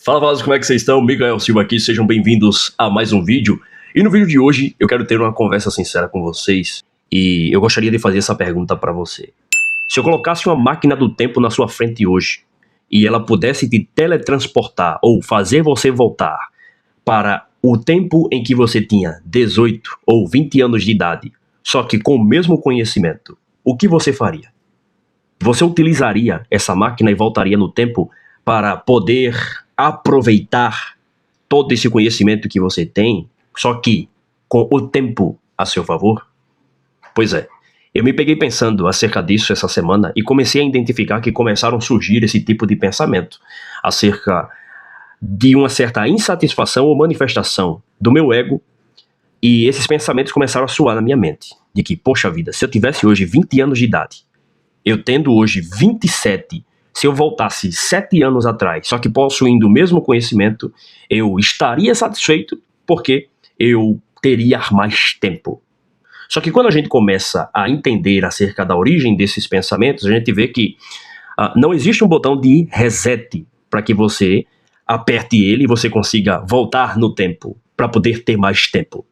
Fala, Vasos, como é que vocês estão? Miguel Silva aqui, sejam bem-vindos a mais um vídeo. E no vídeo de hoje eu quero ter uma conversa sincera com vocês e eu gostaria de fazer essa pergunta para você. Se eu colocasse uma máquina do tempo na sua frente hoje e ela pudesse te teletransportar ou fazer você voltar para o tempo em que você tinha 18 ou 20 anos de idade, só que com o mesmo conhecimento, o que você faria? Você utilizaria essa máquina e voltaria no tempo para poder aproveitar todo esse conhecimento que você tem, só que com o tempo a seu favor? Pois é, eu me peguei pensando acerca disso essa semana e comecei a identificar que começaram a surgir esse tipo de pensamento acerca de uma certa insatisfação ou manifestação do meu ego, e esses pensamentos começaram a soar na minha mente, de que, poxa vida, se eu tivesse hoje 20 anos de idade, eu tendo hoje 27, se eu voltasse 7 anos atrás, só que possuindo o mesmo conhecimento, eu estaria satisfeito porque eu teria mais tempo. Só que quando a gente começa a entender acerca da origem desses pensamentos, a gente vê que não existe um botão de reset para que você aperte ele e você consiga voltar no tempo para poder ter mais tempo.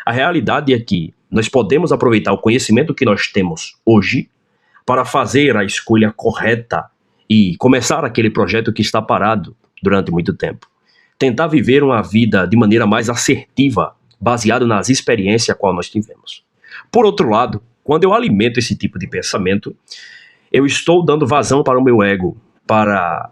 A realidade é que nós podemos aproveitar o conhecimento que nós temos hoje para fazer a escolha correta e começar aquele projeto que está parado durante muito tempo. Tentar viver uma vida de maneira mais assertiva, baseado nas experiências a qual nós tivemos. Por outro lado, quando eu alimento esse tipo de pensamento, eu estou dando vazão para o meu ego, para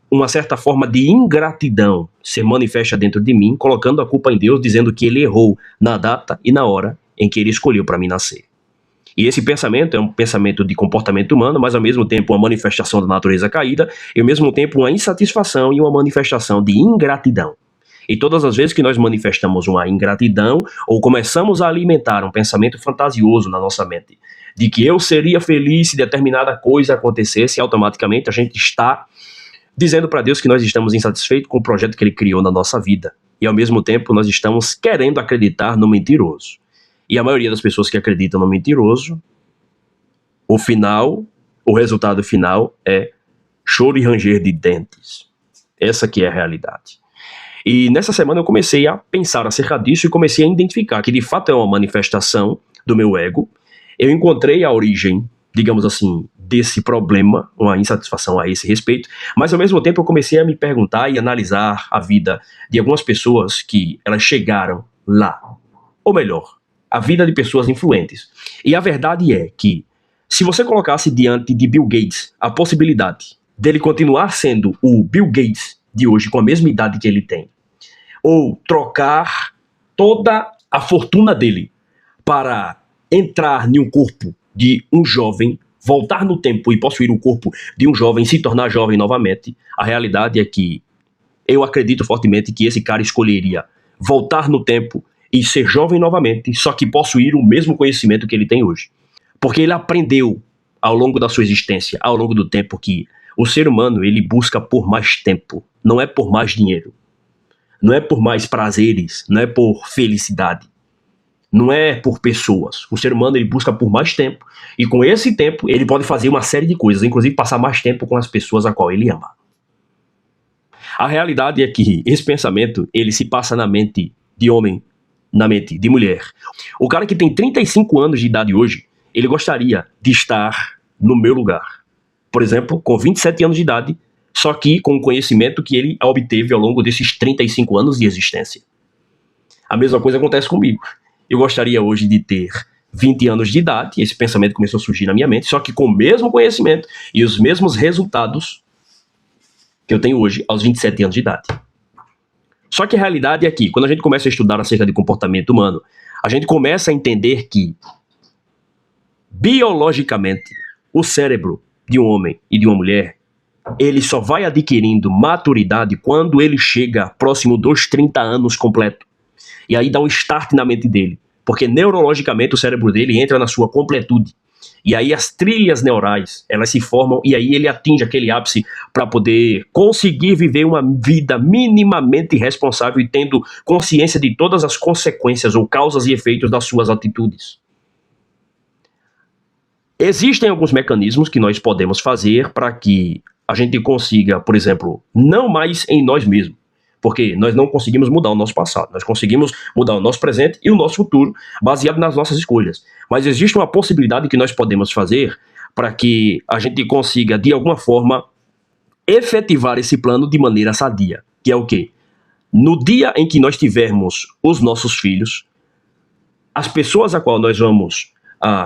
uma certa forma de ingratidão se manifesta dentro de mim, colocando a culpa em Deus, dizendo que ele errou na data e na hora em que ele escolheu para mim nascer. E esse pensamento é um pensamento de comportamento humano, mas ao mesmo tempo uma manifestação da natureza caída, e ao mesmo tempo uma insatisfação e uma manifestação de ingratidão. E todas as vezes que nós manifestamos uma ingratidão, ou começamos a alimentar um pensamento fantasioso na nossa mente, de que eu seria feliz se determinada coisa acontecesse, automaticamente a gente está dizendo para Deus que nós estamos insatisfeitos com o projeto que Ele criou na nossa vida. E ao mesmo tempo nós estamos querendo acreditar no mentiroso. E a maioria das pessoas que acreditam no mentiroso, o resultado final é choro e ranger de dentes. Essa que é a realidade. E nessa semana eu comecei a pensar acerca disso e comecei a identificar que de fato é uma manifestação do meu ego. Eu encontrei a origem, digamos assim, desse problema, uma insatisfação a esse respeito, mas ao mesmo tempo eu comecei a me perguntar e analisar a vida de algumas pessoas que elas chegaram lá. Ou melhor, a vida de pessoas influentes. E a verdade é que, se você colocasse diante de Bill Gates a possibilidade dele continuar sendo o Bill Gates de hoje, com a mesma idade que ele tem, ou trocar toda a fortuna dele para entrar em um corpo de um jovem, voltar no tempo e possuir o corpo de um jovem, se tornar jovem novamente, a realidade é que eu acredito fortemente que esse cara escolheria voltar no tempo e ser jovem novamente, só que possuir o mesmo conhecimento que ele tem hoje. Porque ele aprendeu ao longo da sua existência, ao longo do tempo, que o ser humano ele busca por mais tempo, não é por mais dinheiro, não é por mais prazeres, não é por felicidade, não é por pessoas. O ser humano ele busca por mais tempo e com esse tempo ele pode fazer uma série de coisas, inclusive passar mais tempo com as pessoas a qual ele ama. A realidade é que esse pensamento ele se passa na mente de homem, na mente de mulher. O cara que tem 35 anos de idade hoje, ele gostaria de estar no meu lugar. Por exemplo, com 27 anos de idade, só que com o conhecimento que ele obteve ao longo desses 35 anos de existência. A mesma coisa acontece comigo. Eu gostaria hoje de ter 20 anos de idade, esse pensamento começou a surgir na minha mente, só que com o mesmo conhecimento e os mesmos resultados que eu tenho hoje aos 27 anos de idade. Só que a realidade é que, quando a gente começa a estudar acerca de comportamento humano, a gente começa a entender que, biologicamente, o cérebro de um homem e de uma mulher, ele só vai adquirindo maturidade quando ele chega próximo dos 30 anos completo. E aí dá um start na mente dele, porque neurologicamente o cérebro dele entra na sua completude. E aí as trilhas neurais, elas se formam e aí ele atinge aquele ápice para poder conseguir viver uma vida minimamente responsável e tendo consciência de todas as consequências ou causas e efeitos das suas atitudes. Existem alguns mecanismos que nós podemos fazer para que a gente consiga, por exemplo, não mais em nós mesmos, porque nós não conseguimos mudar o nosso passado, nós conseguimos mudar o nosso presente e o nosso futuro baseado nas nossas escolhas. Mas existe uma possibilidade que nós podemos fazer para que a gente consiga, de alguma forma, efetivar esse plano de maneira sadia, que é o quê? No dia em que nós tivermos os nossos filhos, as pessoas a qual nós vamos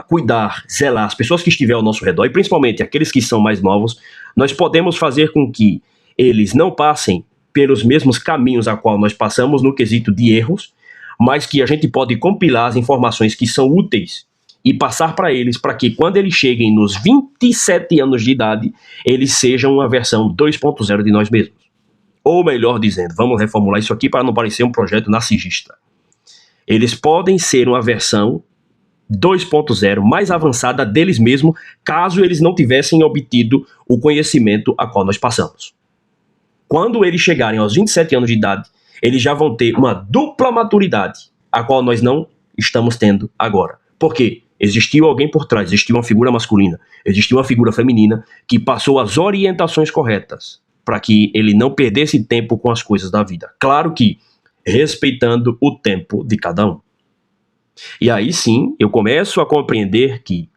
cuidar, zelar, as pessoas que estiverem ao nosso redor, e principalmente aqueles que são mais novos, nós podemos fazer com que eles não passem pelos mesmos caminhos a qual nós passamos no quesito de erros, mas que a gente pode compilar as informações que são úteis e passar para eles, para que quando eles cheguem nos 27 anos de idade, eles sejam uma versão 2.0 de nós mesmos. Ou melhor dizendo, vamos reformular isso aqui para não parecer um projeto narcisista. Eles podem ser uma versão 2.0 mais avançada deles mesmos, caso eles não tivessem obtido o conhecimento a qual nós passamos. Quando eles chegarem aos 27 anos de idade, eles já vão ter uma dupla maturidade, a qual nós não estamos tendo agora. Por quê? Existiu alguém por trás, existiu uma figura masculina, existiu uma figura feminina que passou as orientações corretas para que ele não perdesse tempo com as coisas da vida. Claro que respeitando o tempo de cada um. E aí sim, eu começo a compreender que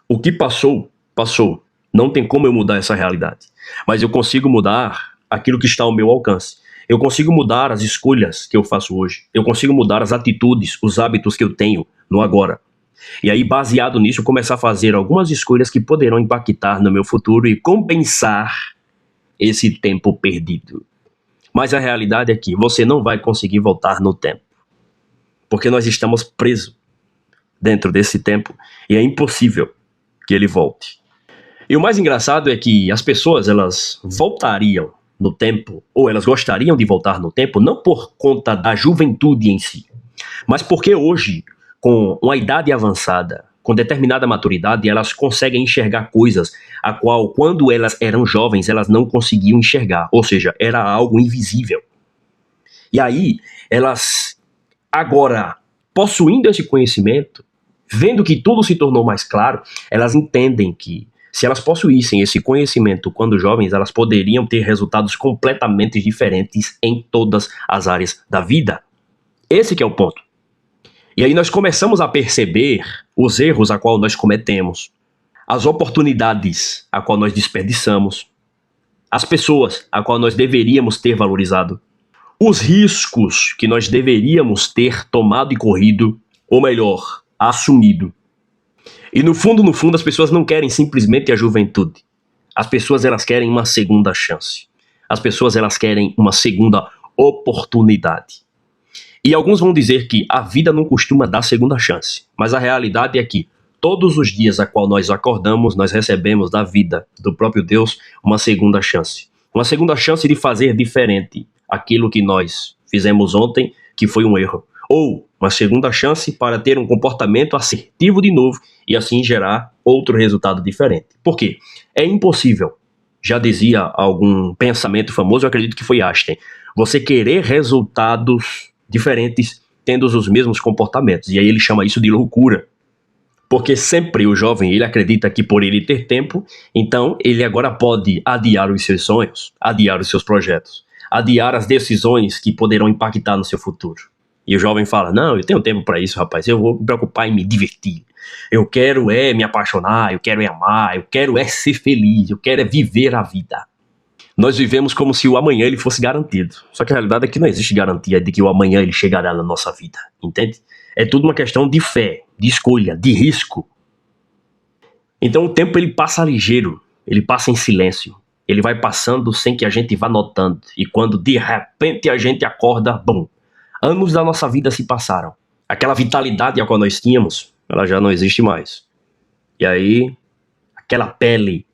o que passou, passou. Não tem como eu mudar essa realidade. Mas eu consigo mudar aquilo que está ao meu alcance. Eu consigo mudar as escolhas que eu faço hoje. Eu consigo mudar as atitudes, os hábitos que eu tenho no agora. E aí, baseado nisso, começar a fazer algumas escolhas que poderão impactar no meu futuro e compensar esse tempo perdido. Mas a realidade é que você não vai conseguir voltar no tempo. Porque nós estamos presos dentro desse tempo e é impossível que ele volte. E o mais engraçado é que as pessoas, elas voltariam no tempo, ou elas gostariam de voltar no tempo, não por conta da juventude em si, mas porque hoje, com uma idade avançada, com determinada maturidade, elas conseguem enxergar coisas a qual, quando elas eram jovens, elas não conseguiam enxergar, ou seja, era algo invisível. E aí, elas, agora, possuindo esse conhecimento, vendo que tudo se tornou mais claro, elas entendem que, se elas possuíssem esse conhecimento quando jovens, elas poderiam ter resultados completamente diferentes em todas as áreas da vida. Esse que é o ponto. E aí nós começamos a perceber os erros a qual nós cometemos, as oportunidades a qual nós desperdiçamos, as pessoas a qual nós deveríamos ter valorizado, os riscos que nós deveríamos ter tomado e corrido, ou melhor, assumido. E no fundo, as pessoas não querem simplesmente a juventude. As pessoas, elas querem uma segunda chance. As pessoas, elas querem uma segunda oportunidade. E alguns vão dizer que a vida não costuma dar segunda chance. Mas a realidade é que todos os dias a qual nós acordamos, nós recebemos da vida, do próprio Deus, uma segunda chance. Uma segunda chance de fazer diferente aquilo que nós fizemos ontem, que foi um erro. Ou uma segunda chance para ter um comportamento assertivo de novo e assim gerar outro resultado diferente. Por quê? É impossível, já dizia algum pensamento famoso, eu acredito que foi Einstein, você querer resultados diferentes tendo os mesmos comportamentos. E aí ele chama isso de loucura. Porque sempre o jovem, ele acredita que por ele ter tempo, então ele agora pode adiar os seus sonhos, adiar os seus projetos, adiar as decisões que poderão impactar no seu futuro. E o jovem fala, não, eu tenho tempo para isso, rapaz, eu vou me preocupar em me divertir. Eu quero me apaixonar, eu quero amar, eu quero ser feliz, eu quero viver a vida. Nós vivemos como se o amanhã ele fosse garantido. Só que a realidade é que não existe garantia de que o amanhã ele chegará na nossa vida, entende? É tudo uma questão de fé, de escolha, de risco. Então o tempo ele passa ligeiro, ele passa em silêncio. Ele vai passando sem que a gente vá notando. E quando de repente a gente acorda, bum, anos da nossa vida se passaram. Aquela vitalidade a qual nós tínhamos, ela já não existe mais. E aí, aquela pele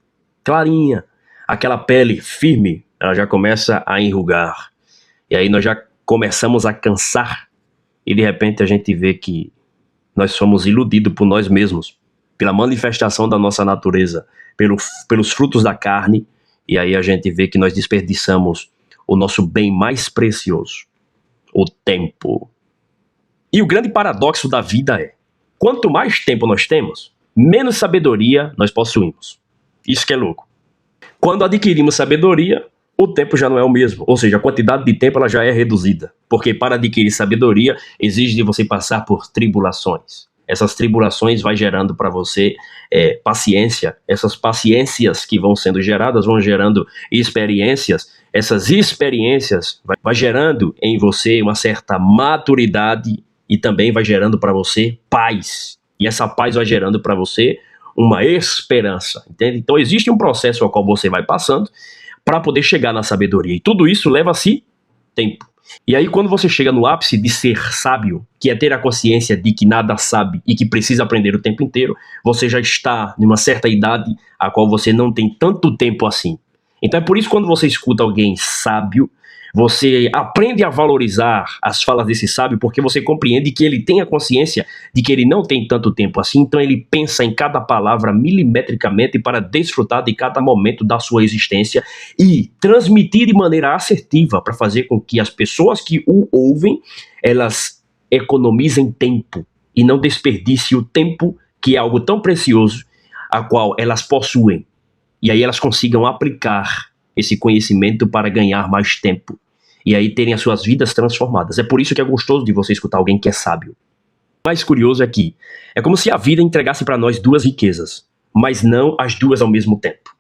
clarinha, aquela pele firme, ela já começa a enrugar. E aí nós já começamos a cansar. E de repente a gente vê que nós somos iludidos por nós mesmos, pela manifestação da nossa natureza, pelos frutos da carne. E aí a gente vê que nós desperdiçamos o nosso bem mais precioso, o tempo. E o grande paradoxo da vida é, quanto mais tempo nós temos, menos sabedoria nós possuímos. Isso que é louco. Quando adquirimos sabedoria, o tempo já não é o mesmo, ou seja, a quantidade de tempo ela já é reduzida, porque para adquirir sabedoria exige de você passar por tribulações. Essas tribulações vai gerando para você paciência, essas paciências que vão sendo geradas vão gerando experiências, essas experiências vai gerando em você uma certa maturidade e também vai gerando para você paz, e essa paz vai gerando para você uma esperança, entende? Então existe um processo ao qual você vai passando para poder chegar na sabedoria. E tudo isso leva-se tempo. E aí, quando você chega no ápice de ser sábio, que é ter a consciência de que nada sabe e que precisa aprender o tempo inteiro, você já está numa certa idade a qual você não tem tanto tempo assim. Então é por isso que quando você escuta alguém sábio, você aprende a valorizar as falas desse sábio, porque você compreende que ele tem a consciência de que ele não tem tanto tempo assim, então ele pensa em cada palavra milimetricamente para desfrutar de cada momento da sua existência e transmitir de maneira assertiva para fazer com que as pessoas que o ouvem, elas economizem tempo e não desperdiciem o tempo, que é algo tão precioso, a qual elas possuem. E aí elas consigam aplicar esse conhecimento para ganhar mais tempo. E aí terem as suas vidas transformadas. É por isso que é gostoso de você escutar alguém que é sábio. O mais curioso é que é como se a vida entregasse para nós duas riquezas, mas não as duas ao mesmo tempo.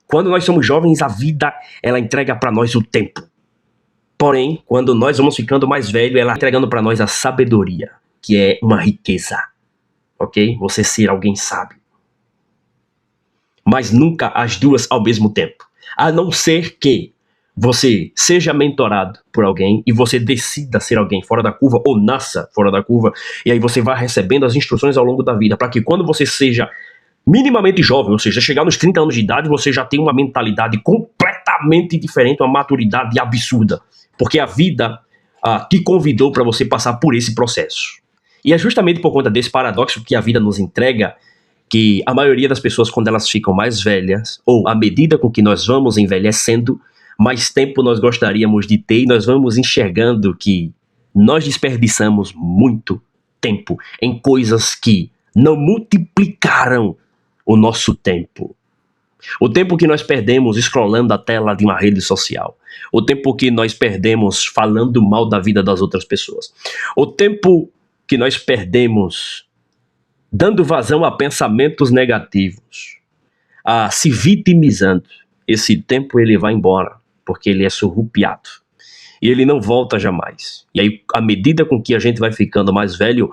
Quando nós somos jovens, a vida ela entrega para nós o tempo. Porém, quando nós vamos ficando mais velhos, ela entregando para nós a sabedoria, que é uma riqueza. Ok? Você ser alguém sábio. Mas nunca as duas ao mesmo tempo. A não ser que você seja mentorado por alguém e você decida ser alguém fora da curva ou nasça fora da curva, e aí você vai recebendo as instruções ao longo da vida, para que quando você seja minimamente jovem, ou seja, chegar nos 30 anos de idade, você já tem uma mentalidade completamente diferente, uma maturidade absurda, porque a vida te convidou para você passar por esse processo. E é justamente por conta desse paradoxo que a vida nos entrega, que a maioria das pessoas, quando elas ficam mais velhas, ou à medida com que nós vamos envelhecendo, mais tempo nós gostaríamos de ter, e nós vamos enxergando que nós desperdiçamos muito tempo em coisas que não multiplicaram o nosso tempo. O tempo que nós perdemos scrollando a tela de uma rede social. O tempo que nós perdemos falando mal da vida das outras pessoas. O tempo que nós perdemos dando vazão a pensamentos negativos, se vitimizando. Esse tempo ele vai embora, porque ele é surrupiado. E ele não volta jamais. E aí, à medida com que a gente vai ficando mais velho,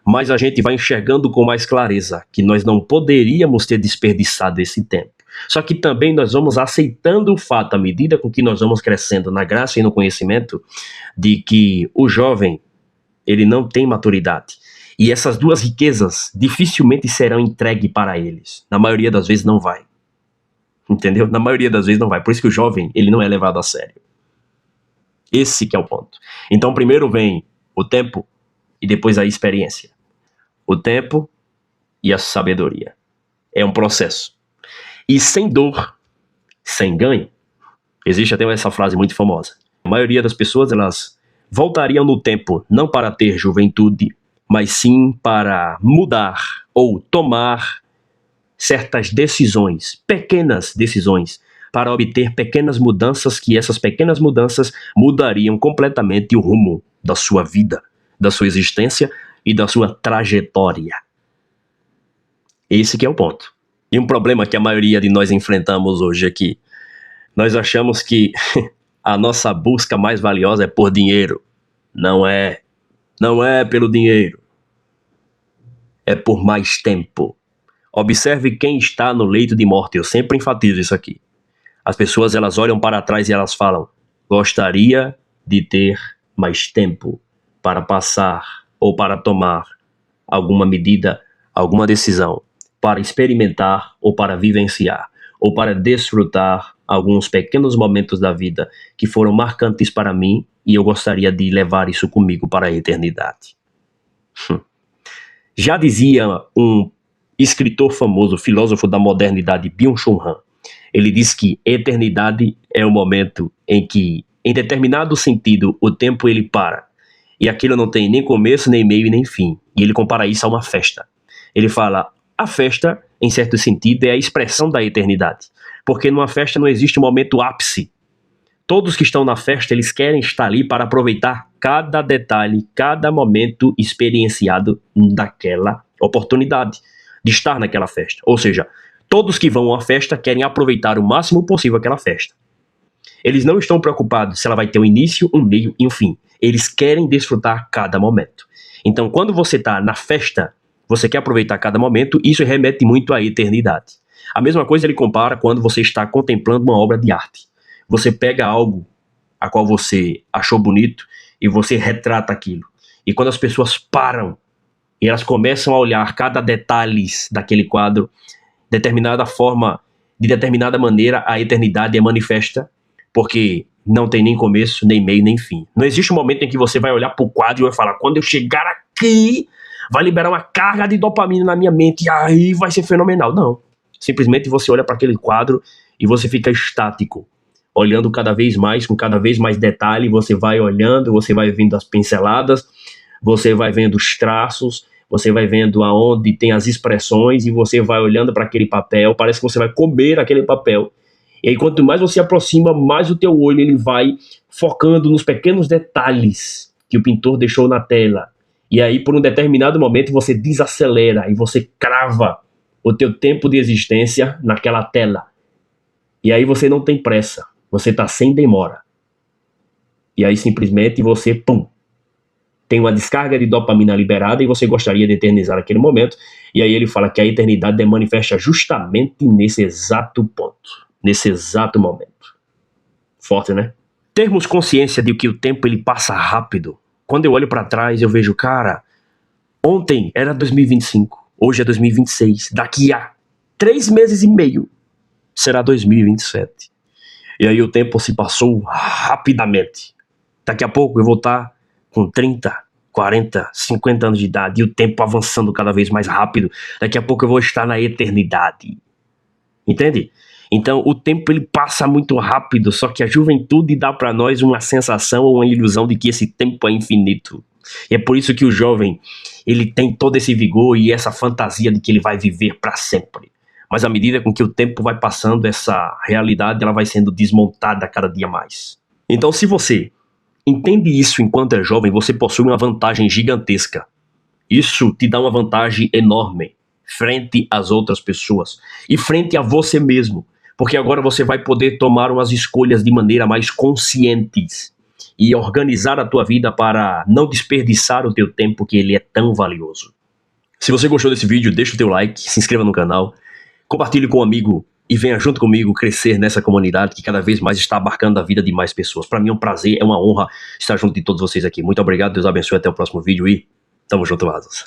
mais a gente vai enxergando com mais clareza que nós não poderíamos ter desperdiçado esse tempo. Só que também nós vamos aceitando o fato, à medida com que nós vamos crescendo na graça e no conhecimento, de que o jovem, ele não tem maturidade. E essas duas riquezas dificilmente serão entregues para eles. Na maioria das vezes não vai. Entendeu? Na maioria das vezes não vai. Por isso que o jovem, ele não é levado a sério. Esse que é o ponto. Então primeiro vem o tempo e depois a experiência. O tempo e a sabedoria. É um processo. E sem dor, sem ganho. Existe até essa frase muito famosa. A maioria das pessoas, elas voltariam no tempo não para ter juventude, mas sim para mudar ou tomar certas decisões, pequenas decisões, para obter pequenas mudanças, que essas pequenas mudanças mudariam completamente o rumo da sua vida, da sua existência e da sua trajetória. Esse que é o ponto. E um problema que a maioria de nós enfrentamos hoje aqui, nós achamos que a nossa busca mais valiosa é por dinheiro. Não é. Não é pelo dinheiro. É por mais tempo. Observe quem está no leito de morte. Eu sempre enfatizo isso aqui. As pessoas, elas olham para trás e elas falam: gostaria de ter mais tempo para passar ou para tomar alguma medida, alguma decisão, para experimentar ou para vivenciar, ou para desfrutar alguns pequenos momentos da vida que foram marcantes para mim e eu gostaria de levar isso comigo para a eternidade. Já dizia um escritor famoso, filósofo da modernidade, Byung-Chul Han, ele diz que eternidade é o momento em que, em determinado sentido, o tempo ele para, e aquilo não tem nem começo, nem meio e nem fim, e ele compara isso a uma festa. Ele fala: a festa, em certo sentido, é a expressão da eternidade, porque numa festa não existe um momento ápice, Todos que estão na festa, eles querem estar ali para aproveitar cada detalhe, cada momento experienciado daquela oportunidade de estar naquela festa. Ou seja, todos que vão a uma festa querem aproveitar o máximo possível aquela festa. Eles não estão preocupados se ela vai ter um início, um meio e um fim. Eles querem desfrutar cada momento. Então, quando você está na festa, você quer aproveitar cada momento, isso remete muito à eternidade. A mesma coisa ele compara quando você está contemplando uma obra de arte. Você pega algo a qual você achou bonito e você retrata aquilo. E quando as pessoas param e elas começam a olhar cada detalhe daquele quadro, determinada forma, de determinada maneira, a eternidade é manifesta, porque não tem nem começo, nem meio, nem fim. Não existe um momento em que você vai olhar para o quadro e vai falar, quando eu chegar aqui, vai liberar uma carga de dopamina na minha mente e aí vai ser fenomenal. Não. Simplesmente você olha para aquele quadro e você fica estático, olhando cada vez mais, com cada vez mais detalhe, você vai olhando, você vai vendo as pinceladas, você vai vendo os traços, você vai vendo aonde tem as expressões e você vai olhando para aquele papel, parece que você vai comer aquele papel. E aí quanto mais você aproxima, mais o teu olho ele vai focando nos pequenos detalhes que o pintor deixou na tela. E aí por um determinado momento você desacelera e você crava o teu tempo de existência naquela tela. E aí você não tem pressa, você está sem demora. E aí simplesmente você, pum, tem uma descarga de dopamina liberada e você gostaria de eternizar aquele momento. E aí ele fala que a eternidade é manifesta justamente nesse exato ponto. Nesse exato momento. Forte, né? Termos consciência de que o tempo ele passa rápido. Quando eu olho para trás, eu vejo, cara, ontem era 2025, hoje é 2026, daqui a 3 meses e meio será 2027. E aí o tempo se passou rapidamente. Daqui a pouco eu vou estar com 30, 40, 50 anos de idade e o tempo avançando cada vez mais rápido. Daqui a pouco eu vou estar na eternidade. Entende? Então o tempo ele passa muito rápido, só que a juventude dá para nós uma sensação ou uma ilusão de que esse tempo é infinito. E é por isso que o jovem ele tem todo esse vigor e essa fantasia de que ele vai viver para sempre. Mas à medida com que o tempo vai passando, essa realidade ela vai sendo desmontada cada dia mais. Então se você entende isso enquanto é jovem, você possui uma vantagem gigantesca. Isso te dá uma vantagem enorme frente às outras pessoas e frente a você mesmo. Porque agora você vai poder tomar umas escolhas de maneira mais conscientes e organizar a tua vida para não desperdiçar o teu tempo, que ele é tão valioso. Se você gostou desse vídeo, deixa o teu like, se inscreva no canal, compartilhe com um amigo e venha junto comigo crescer nessa comunidade que cada vez mais está abarcando a vida de mais pessoas. Para mim é um prazer, é uma honra estar junto de todos vocês aqui. Muito obrigado, Deus abençoe, até o próximo vídeo e tamo junto, Asas.